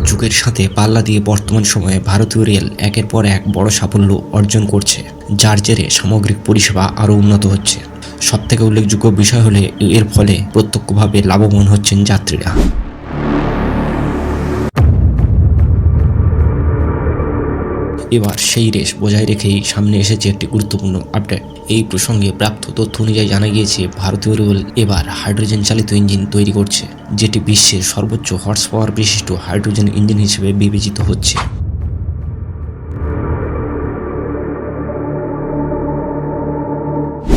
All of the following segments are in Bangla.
যুগের সাথে পাল্লা দিয়ে বর্তমান সময়ে ভারতীয় রেল একের পর এক বড় সাফল্য অর্জন করছে, যার জেরে সামগ্রিক পরিষেবা আরও উন্নত হচ্ছে। সবথেকে উল্লেখযোগ্য বিষয় হলে এর ফলে প্রত্যক্ষভাবে লাভবান হচ্ছেন যাত্রীরা। এবার সেই রেস বজায় রেখেই সামনে এসেছে একটি গুরুত্বপূর্ণ আপডেট। এই প্রসঙ্গে প্রাপ্ত তথ্য অনুযায়ী জানা গিয়েছে, ভারতীয় রেল এবার হাইড্রোজেন চালিত ইঞ্জিন তৈরি করছে, যেটি বিশ্বের সর্বোচ্চ হর্স পাওয়ার বিশিষ্ট হাইড্রোজেন ইঞ্জিন হিসেবে বিবেচিত হচ্ছে।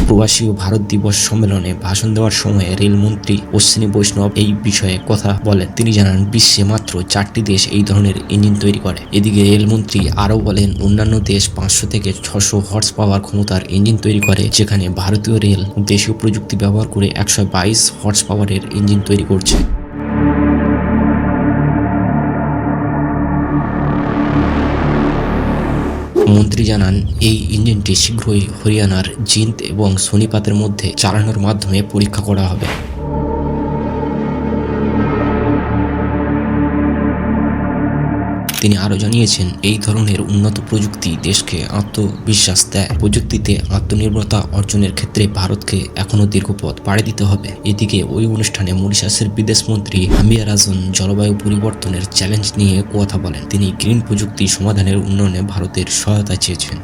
প্রবাসী ও ভারত দিবস সম্মেলনে ভাষণ দেওয়ার সময় রেলমন্ত্রী অশ্বিনী বৈষ্ণব এই বিষয়ে কথা বলেন। তিনি জানান, বিশ্বে মাত্র 4টি দেশ এই ধরনের ইঞ্জিন তৈরি করে। এদিকে রেলমন্ত্রী আরও বলেন, অন্যান্য দেশ 500 থেকে 600 হর্স পাওয়ার ক্ষমতার ইঞ্জিন তৈরি করে, যেখানে ভারতীয় রেল দেশীয় প্রযুক্তি ব্যবহার করে 122 হর্স পাওয়ারের ইঞ্জিন তৈরি করছে। মন্ত্রী জানান, এই ইঞ্জিনটি শীঘ্রই হরিয়ানার জিন্দ এবং সোনিপাতের মধ্যে চালানোর মাধ্যমে পরীক্ষা করা হবে। তিনি আরও জানিয়েছেন, এই ধরনের উন্নত প্রযুক্তি দেশকে আত্মবিশ্বাস দেয়। প্রযুক্তিতে আত্মনির্ভরতা অর্জনের ক্ষেত্রে ভারতকে এখনও দীর্ঘ পথ পাড়ি দিতে হবে। এদিকে ওই অনুষ্ঠানে মরিশাসের বিদেশমন্ত্রী হামিয়া রাজন জলবায়ু পরিবর্তনের চ্যালেঞ্জ নিয়ে কথা বলেন। তিনি গ্রিন প্রযুক্তি সমাধানের উন্নয়নে ভারতের সহায়তা চেয়েছেন।